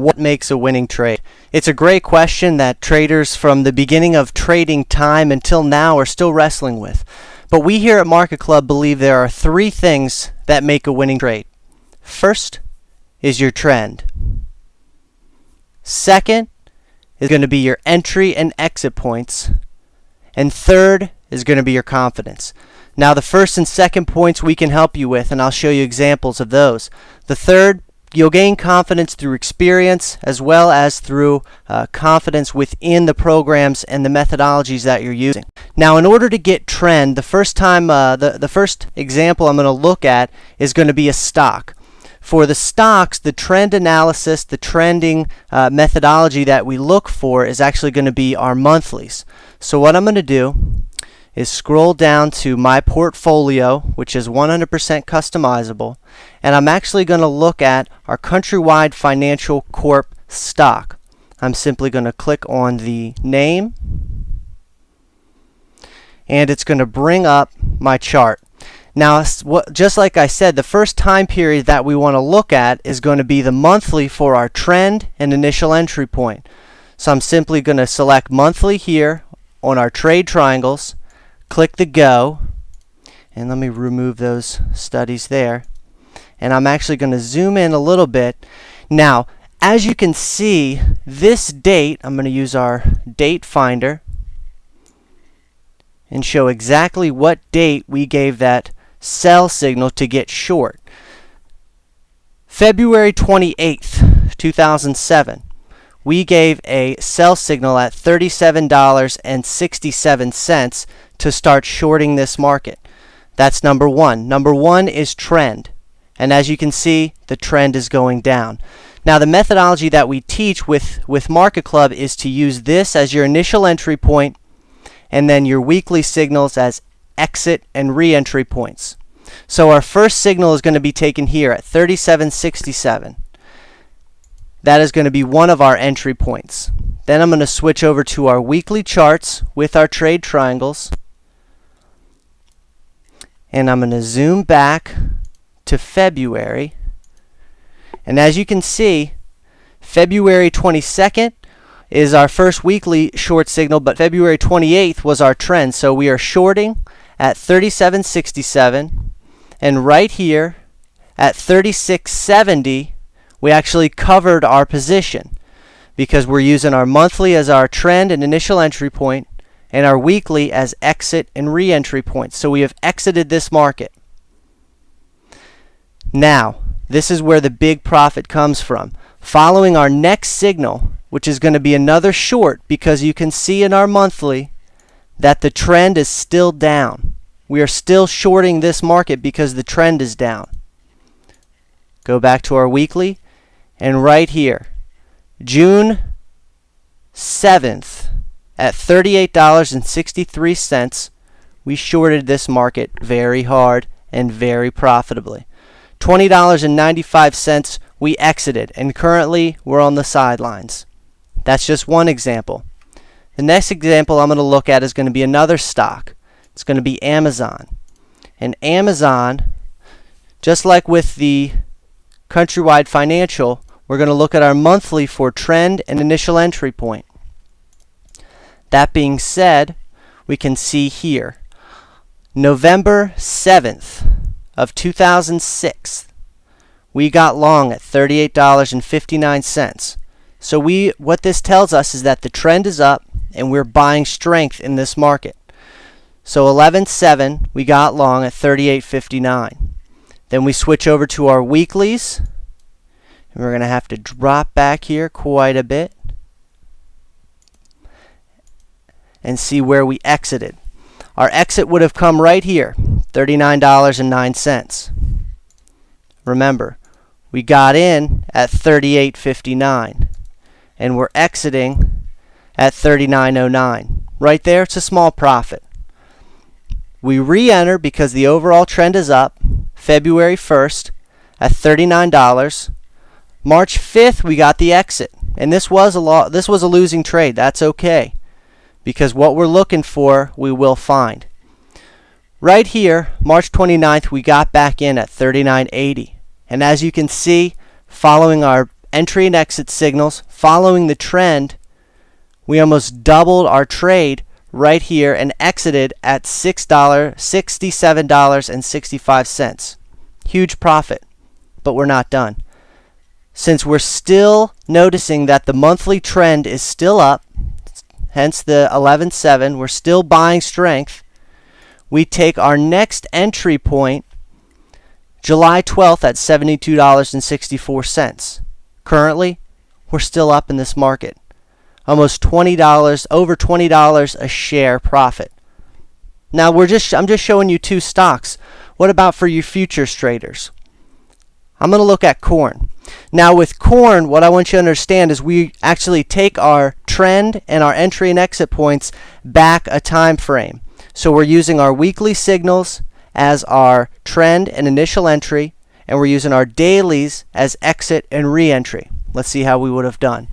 what makes a winning trade? It's a great question that traders from the beginning of trading time until now are still wrestling with. But we here at Market Club believe there are three things that make a winning trade. First is your trend. Second is going to be your entry and exit points. And third is going to be your confidence. Now the first and second points we can help you with, and I'll show you examples of those. The third, you'll gain confidence through experience as well as through confidence within the programs and the methodologies that you're using. Now in order to get trend, the first example I'm going to look at is going to be a stock. For the stocks, the trend analysis, the trending methodology that we look for is actually going to be our monthlies. So what I'm going to do is scroll down to my portfolio, which is 100% customizable, and I'm actually going to look at our Countrywide Financial Corp stock. I'm simply going to click on the name, and it's going to bring up my chart. Now, just like I said, the first time period that we want to look at is going to be the monthly for our trend and initial entry point. So I'm simply going to select monthly here on our trade triangles, click the go, and let me remove those studies there. And I'm actually going to zoom in a little bit. Now, as you can see, this date, I'm going to use our date finder and show exactly what date we gave that sell signal to get short. February 28th, 2007. We gave a sell signal at $37.67 to start shorting this market. That's number one. Number one is trend. And as you can see, the trend is going down. Now the methodology that we teach with Market Club is to use this as your initial entry point and then your weekly signals as exit and re-entry points. So our first signal is going to be taken here at $37.67. That is going to be one of our entry points. Then I'm going to switch over to our weekly charts with our trade triangles. And I'm going to zoom back to February. And as you can see, February 22nd is our first weekly short signal, but February 28th was our trend. So we are shorting at $37.67. And right here at $36.70, we actually covered our position because we're using our monthly as our trend and initial entry point and our weekly as exit and re-entry points. So we have exited this market. Now, this is where the big profit comes from. Following our next signal, which is going to be another short because you can see in our monthly that the trend is still down. We are still shorting this market because the trend is down. Go back to our weekly. And right here, June 7th at $38.63, we shorted this market very hard and very profitably. $20.95 we exited, and currently we're on the sidelines. That's just one example. The next example I'm going to look at is going to be another stock. It's going to be Amazon. And Amazon, just like with the Countrywide Financial, we're going to look at our monthly for trend and initial entry point. That being said, we can see here, November 7th of 2006, we got long at $38.59. So what this tells us is that the trend is up and we're buying strength in this market. So 11/7, we got long at $38.59. Then we switch over to our weeklies. And we're going to have to drop back here quite a bit and see where we exited. Our exit would have come right here, $39.09. Remember, we got in at $38.59 and we're exiting at $39.09. Right there, it's a small profit. We re-enter because the overall trend is up, February 1st at $39. March 5th, we got the exit, and this was a losing trade. That's okay, because what we're looking for, we will find. Right here, March 29th, we got back in at $39.80, and as you can see, following our entry and exit signals following the trend, we almost doubled our trade right here and exited at $67.65. Huge profit, but we're not done. Since we're still noticing that the monthly trend is still up, hence the 11.7, we're still buying strength, we take our next entry point, July 12th at $72.64. Currently, we're still up in this market. Almost $20, over $20 a share profit. Now I'm just showing you two stocks. What about for you futures traders? I'm going to look at corn. Now with corn, what I want you to understand is we actually take our trend and our entry and exit points back a time frame. So we're using our weekly signals as our trend and initial entry, and we're using our dailies as exit and re-entry. Let's see how we would have done.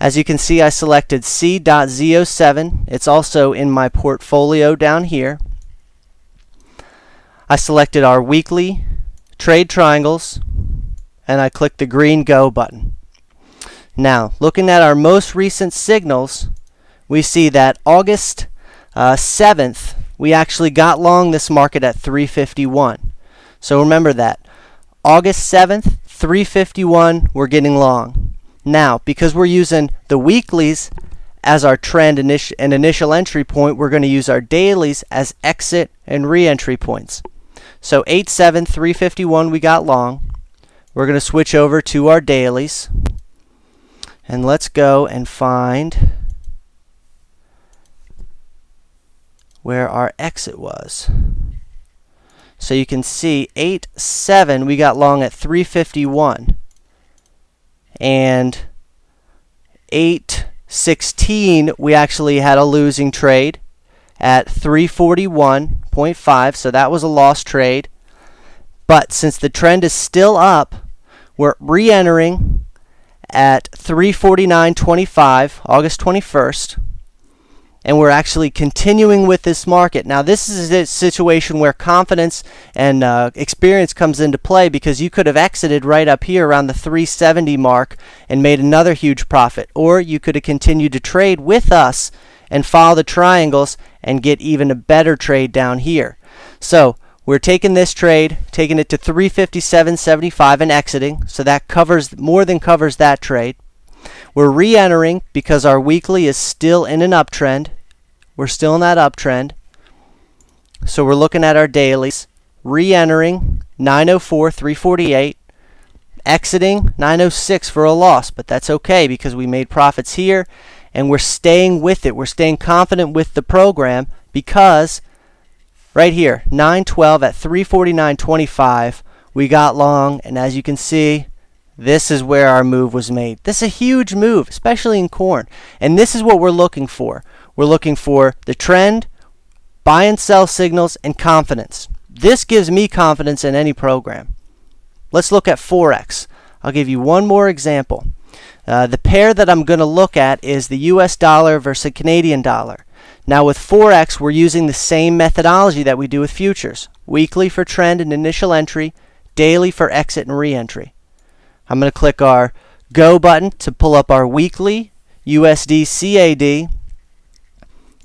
As you can see, I selected C.Z07. It's also in my portfolio down here. I selected our weekly trade triangles, and I clicked the green Go button. Now, looking at our most recent signals, we see that August 7th, we actually got long this market at 351. So remember that. August 7th, 351, we're getting long. Now, because we're using the weeklies as our trend and initial entry point, we're going to use our dailies as exit and re-entry points. So 8-7, 351, we got long. We're going to switch over to our dailies. And let's go and find where our exit was. So you can see 8-7, we got long at 351. And 8-16, we actually had a losing trade at 341.5, so that was a lost trade. But since the trend is still up, we're re-entering at 349.25, August 21st, and we're actually continuing with this market. Now this is a situation where confidence and experience comes into play, because you could have exited right up here around the 370 mark and made another huge profit, or you could have continued to trade with us and follow the triangles and get even a better trade down here. So we're taking this trade, taking it to 357.75 and exiting, so that more than covers that trade. We're re-entering because our weekly is still in an uptrend. We're still in that uptrend. So we're looking at our dailies. Re-entering 904, 348. Exiting 906 for a loss, but that's okay because we made profits here and we're staying with it. We're staying confident with the program because right here, 912 at 349.25, we got long, and as you can see, this is where our move was made. This is a huge move, especially in corn. And this is what we're looking for. We're looking for the trend, buy and sell signals, and confidence. This gives me confidence in any program. Let's look at Forex. I'll give you one more example. The pair that I'm going to look at is the US dollar versus Canadian dollar. Now with Forex, we're using the same methodology that we do with futures. Weekly for trend and initial entry, daily for exit and re-entry. I'm going to click our Go button to pull up our weekly USD CAD,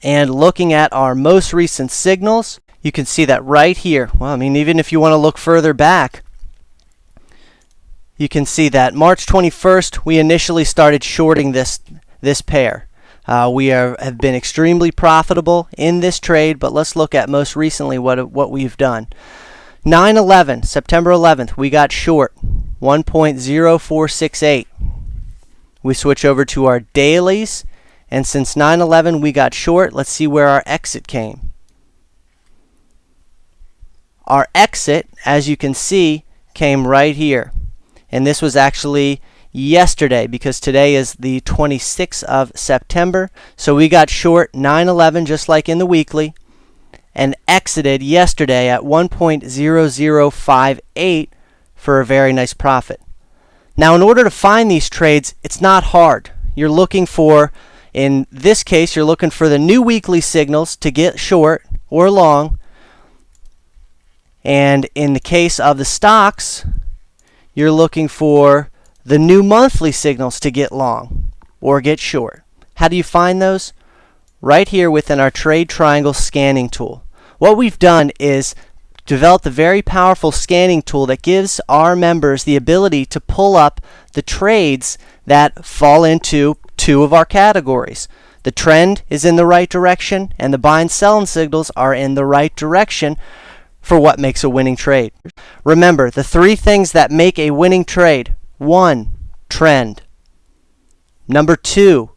and looking at our most recent signals, you can see that right here. Well, I mean, even if you want to look further back, you can see that March 21st, we initially started shorting this pair. We have been extremely profitable in this trade, but let's look at most recently what we've done. 9/11, September 11th, we got short 1.0468. We switch over to our dailies, and since 9/11 we got short, let's see where our exit came. Our exit, as you can see, came right here. And this was actually yesterday, because today is the 26th of September. So we got short 9/11 just like in the weekly, and exited yesterday at 1.0058 for a very nice profit. Now in order to find these trades, it's not hard. You're looking for, in this case, you're looking for the new weekly signals to get short or long. And in the case of the stocks, you're looking for the new monthly signals to get long or get short. How do you find those? Right here within our trade triangle scanning tool. What we've done is developed a very powerful scanning tool that gives our members the ability to pull up the trades that fall into two of our categories. The trend is in the right direction and the buy and sell signals are in the right direction for what makes a winning trade. Remember, the three things that make a winning trade: 1, trend. Number 2,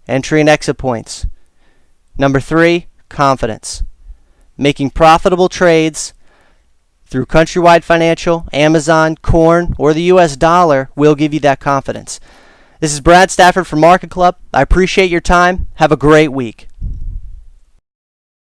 entry and exit points. Number 3, confidence. Making profitable trades through Countrywide Financial, Amazon, Corn, or the US dollar will give you that confidence. This is Brad Stafford from Market Club. I appreciate your time. Have a great week.